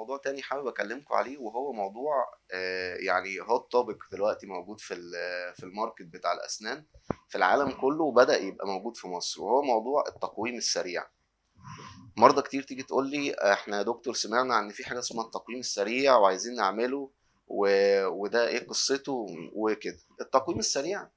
موضوع تاني حابب أكلمكم عليه، وهو موضوع يعني hot topic دلوقتي موجود في الماركت بتاع الأسنان في العالم كله، وبدأ يبقى موجود في مصر، وهو موضوع التقويم السريع. مرضى كتير تيجي تقول لي احنا يا دكتور سمعنا ان في حاجة اسمها التقويم السريع وعايزين نعمله و... وده ايه قصته وكده. التقويم السريع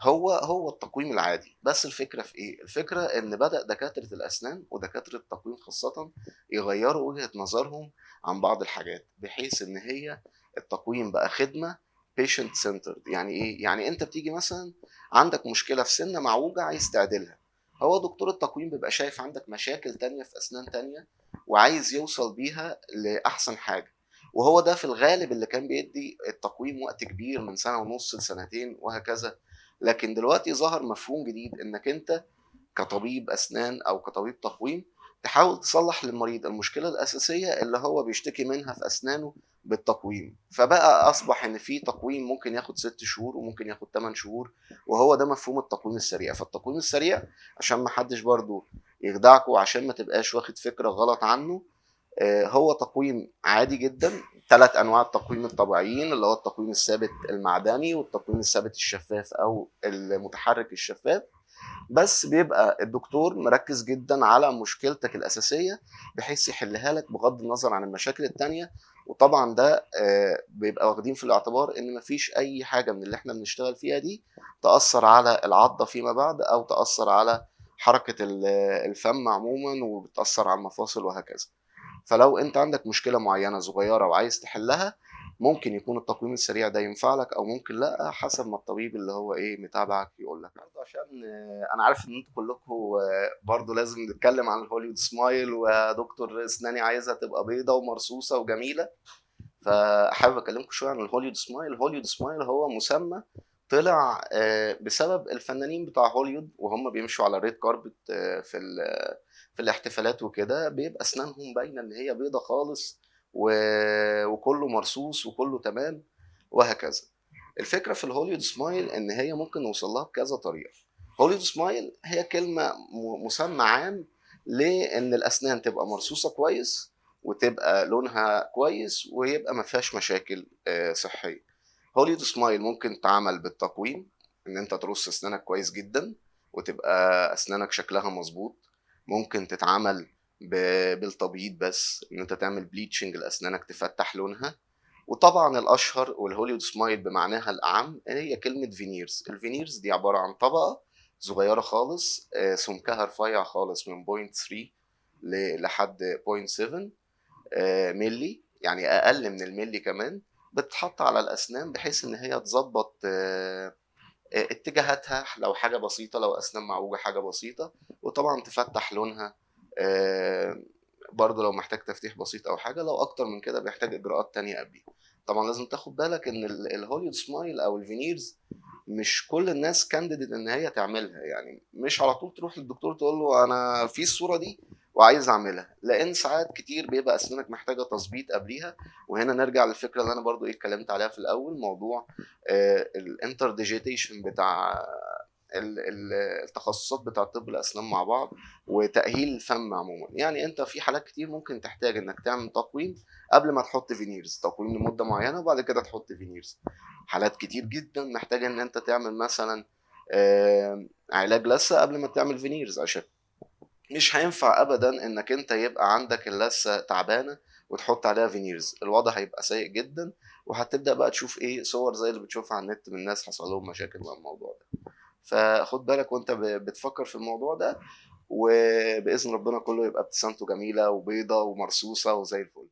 هو التقويم العادي، بس الفكرة في ايه؟ الفكرة ان بدأ دكاترة الأسنان ودكاترة التقويم خاصة يغيروا وجهة نظرهم عن بعض الحاجات، بحيث ان هي التقويم بقى خدمة patient centered. يعني ايه؟ يعني انت بتيجي مثلا عندك مشكلة في سنة معوجة عايز تعدلها، هو دكتور التقويم بيبقى شايف عندك مشاكل تانية في أسنان تانية وعايز يوصل بيها لأحسن حاجة. وهو ده في الغالب اللي كان بيدي التقويم وقت كبير من سنة ونص لسنتين وهكذا. لكن دلوقتي ظهر مفهوم جديد، انك انت كطبيب اسنان او كطبيب تقويم تحاول تصلح للمريض المشكله الاساسيه اللي هو بيشتكي منها في اسنانه بالتقويم. فبقى اصبح ان في تقويم ممكن ياخد 6 شهور وممكن ياخد 8 شهور، وهو ده مفهوم التقويم السريع. فالتقويم السريع عشان ما حدش برضو يخدعكم، وعشان ما تبقاش واخد فكره غلط عنه، هو تقويم عادي جدا. 3 انواع التقويم الطبيعيين، اللي هو التقويم الثابت المعدني والتقويم الثابت الشفاف او المتحرك الشفاف. بس بيبقى الدكتور مركز جدا على مشكلتك الاساسيه بحيث يحلها لك بغض النظر عن المشاكل التانية. وطبعا ده بيبقى واخدين في الاعتبار ان مفيش اي حاجه من اللي احنا بنشتغل فيها دي تاثر على العضه فيما بعد، او تاثر على حركه الفم عموما، وبتاثر على المفاصل وهكذا. فلو انت عندك مشكله معينه صغيره وعايز تحلها، ممكن يكون التقويم السريع ده ينفع لك، او ممكن لا، حسب ما الطبيب اللي هو ايه متابعك يقول لك. برضه عشان انا عارف ان انتوا كلكم برضه لازم نتكلم عن الهوليوود سمايل، ودكتور اسناني عايزها تبقى بيضه ومرصوصه وجميله. فحابب اكلمكم شويه عن الهوليوود سمايل. الهوليوود سمايل هو مسمى طلع بسبب الفنانين بتاع هوليوود وهم بيمشوا على الريد كاربت في الاحتفالات وكده، بيبقى اسنانهم باينه ان هي بيضه خالص وكله مرصوص وكله تمام وهكذا. الفكره في الهوليوود سمايل ان هي ممكن نوصل لها بكذا طريقه. هوليوود سمايل هي كلمه مسمى عام لان الاسنان تبقى مرصوصه كويس، وتبقى لونها كويس، ويبقى ما فيهاش مشاكل صحيه. هوليوود سمايل ممكن تعمل بالتقويم، ان انت ترص اسنانك كويس جدا وتبقى اسنانك شكلها مظبوط. ممكن تتعمل بالتبييض، بس ان انت تعمل بليتشنج لاسنانك تفتح لونها. وطبعا الاشهر والهوليوود سمايل بمعناها الاعم هي كلمه فينيرز. الفينيرز دي عباره عن طبقه صغيره خالص، سمكها رفيع خالص من 0.3 لحد 0.7 ملي، يعني اقل من الملي كمان. بتتحط على الاسنان بحيث ان هي تظبط اتجاهاتها لو حاجه بسيطه، لو اسنان معوجه حاجه بسيطه. وطبعا تفتح لونها آه، برضه لو محتاج تفتيح بسيط او حاجه. لو اكتر من كده بيحتاج اجراءات تانية قبليها. طبعا لازم تاخد بالك ان الهوليود سمايل او الفينيرز مش كل الناس كانديديت ان هي تعملها. يعني مش على طول تروح للدكتور تقول له انا في الصوره دي وعايز اعملها، لان ساعات كتير بيبقى اسنانك محتاجه تظبيط قبليها. وهنا نرجع للفكره اللي انا برضو اتكلمت عليها في الاول، موضوع الانترديجيتيشن بتاع التخصصات بتاع طب الاسنان مع بعض، وتاهيل الفم عموما. يعني انت في حالات كتير ممكن تحتاج انك تعمل تقويم قبل ما تحط فينيرز، تقويم لمده معينه وبعد كده تحط فينيرز. حالات كتير جدا محتاجه ان انت تعمل مثلا علاج لثه قبل ما تعمل فينيرز، عشان مش هينفع ابدا انك انت يبقى عندك اللثه تعبانه وتحط عليها فينيرز. الوضع هيبقى سيء جدا، وهتبدا بقى تشوف ايه صور زي اللي بتشوفها على النت من ناس حصل لهم مشاكل مع الموضوع ده. فخد بالك وانت بتفكر في الموضوع ده، وباذن ربنا كله يبقى ابتسامته جميله وبيضه ومرصوصه وزي الفل.